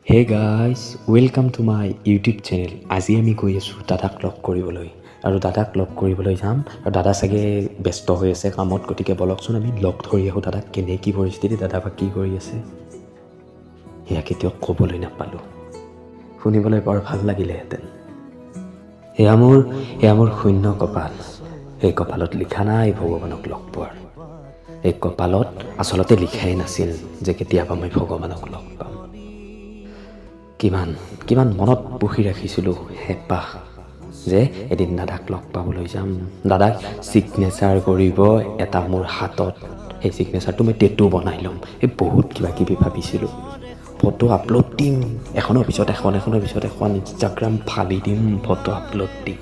Hey guys, welcome to my YouTube channel. আজি আমি গৈ আছোঁ দাদাক লগ কৰিবলৈ, আৰু দাদাক লগ কৰিবলৈ যাম। আৰু দাদা চাগে ব্যস্ত হৈ আছে কামত, গতিকে বলকচোন আমি লগ ধৰি আহোঁ দাদাক। কেনে কি পৰিস্থিতি, দাদা বা কি কৰি আছে সেয়া কেতিয়াও ক'বলৈ নাপালোঁ। শুনিবলৈ বৰ ভাল লাগিলেহেঁতেন। সেয়া মোৰ শূন্য কপাল। সেই কপালত লিখা নাই ভগৱানক লগ পোৱাৰ। এই কপালত আচলতে লিখাই নাছিল যে কেতিয়াবা মই ভগৱানক লগ পাম। কিমান মনত পুহি ৰাখিছিলোঁ হেঁপাহ যে এদিন দাদাক লগ পাবলৈ যাম। দাদাক ছিগনেচাৰ কৰিব এটা মোৰ হাতত, সেই ছিগনেচাৰটো মই টেটু বনাই ল'ম। এই বহুত কিবা কিবি ভাবিছিলোঁ। ফটো আপলোড দিম এখনৰ পিছত এখন ইনষ্টাগ্ৰাম ফালি দিম, ফটো আপলোড দিম।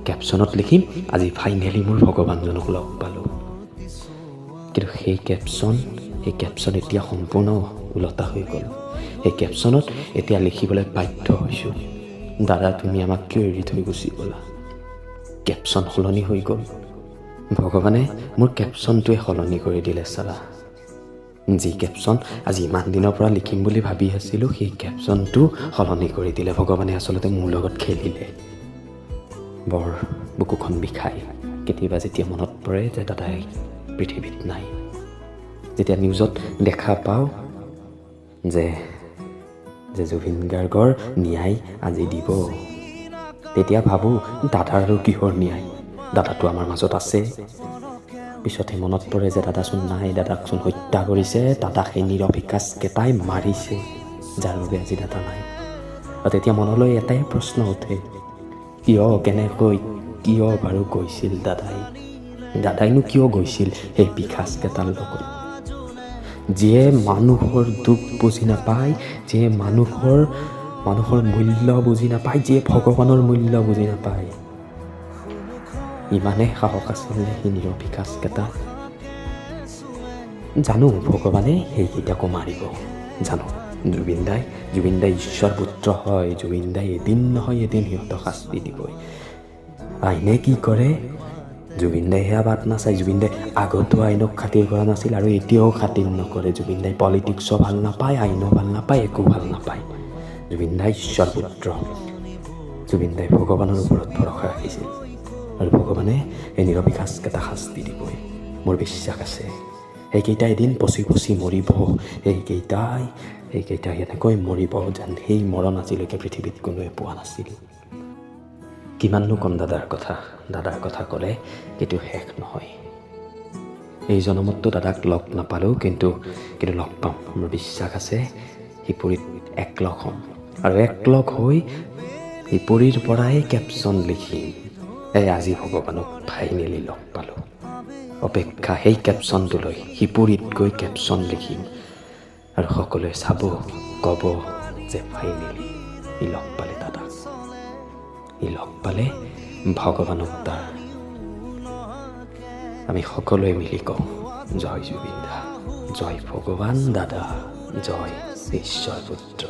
কেপশ্যনত লিখিম আজি ফাইনেলি মোৰ ভগৱানজনক লগ পালোঁ। কিন্তু সেই কেপশ্যন এতিয়া সম্পূৰ্ণ ওলটা হৈ গ'ল। সেই কেপশ্যনত এতিয়া লিখিবলৈ বাধ্য হৈছোঁ, দাদা তুমি আমাক কিয় এৰি থৈ গুচি গ'লা। কেপশ্যন সলনি হৈ গ'ল। ভগৱানে মোৰ কেপশ্যনটোৱে সলনি কৰি দিলে চালা। যি কেপশ্যন আজি ইমান দিনৰ পৰা লিখিম বুলি ভাবি আছিলোঁ, সেই কেপশ্যনটো সলনি কৰি দিলে ভগৱানে। আচলতে মোৰ লগত খেলিলে। বৰ বুকুখন বিষায় কেতিয়াবা যেতিয়া মনত পৰে যে দাদাই পৃথিৱীত নাই। যেতিয়া নিউজত দেখা পাওঁ যে জুবিন গাৰ্গৰ ন্যায় আজি দিব, তেতিয়া ভাবোঁ দাদাৰ আৰু কিহৰ ন্যায়, দাদাটো আমাৰ মাজত আছে। পিছতহে মনত পৰে যে দাদাচোন নাই, দাদাকচোন হত্যা কৰিছে, দাদাক সেই নিৰবিকাশকেইটাই মাৰিছে, যাৰ বাবে আজি দাদা নাই। আৰু তেতিয়া মনলৈ এটাই প্ৰশ্ন উঠে, কিয়, কেনেকৈ, কিয় বাৰু গৈছিল দাদাইনো কিয় গৈছিল সেই বিকাশকেইটাৰ লগত, যিয়ে মানুহৰ দুখ বুজি নাপায়, যিয়ে মানুহৰ মূল্য বুজি নাপায়, যিয়ে ভগৱানৰ মূল্য বুজি নাপায়। ইমানে সাহস আছিল সেই নিৰবিকাশকেইটা। জানো ভগৱানে সেইকেইটাকো মাৰিব, জানো জুবিন দাই ঈশ্বৰ পুত্ৰ হয়, জুবিন দাই এদিন নহয় এদিন সিহঁতক শাস্তি দিবই। আইনে কি কৰে, জুবিন দাই সেয়া বাট নাচায়। জুবিন দাই আগতো আইনক খাতিৰ কৰা নাছিল আৰু এতিয়াও খাতিৰ নকৰে। জুবিন দাই পলিটিক্সো ভাল নাপায়, আইনো ভাল নাপায়, একো ভাল নাপায়। জুবিন দাই ঈশ্বৰ পুত্ৰ, জুবিন দাই ভগৱানৰ ওপৰত ভৰসা ৰাখিছিল, আৰু ভগৱানে এই নিৰবিকাশকেইটা শাস্তি দিবই। মোৰ বিশ্বাস আছে সেইকেইটা এদিন পচি মৰিব। সেইকেইটাই এনেকৈ মৰিব যেন সেই মৰণ আজিলৈকে পৃথিৱীত কোনোৱে পোৱা নাছিল। কিমাননো কম দাদাৰ কথা ক'লে কিন্তু শেষ নহয়। এই জনমতটো দাদাক লগ নাপালোঁ, কিন্তু লগ পাম। মোৰ বিশ্বাস আছে শিপুৰীত একলগ হ'ম, আৰু একলগ হৈ শিপুৰীৰ পৰাই কেপশ্যন লিখিম, এই আজি ভগৱানক ফাইনেলি লগ পালোঁ। অপেক্ষা সেই কেপশ্যনটোলৈ, শিপুৰীত গৈ কেপশ্যন লিখিম, আৰু সকলোৱে চাব, ক'ব যে ফাইনেলি ই লগ পালে দাদাক, ই লগ পালে ভগৱানক তাৰ। আমি সকলোৱে মিলি কওঁ, জয় জুবিন দা, জয় ভগৱান দাদা, জয় ঈশ্বৰ পুত্ৰ।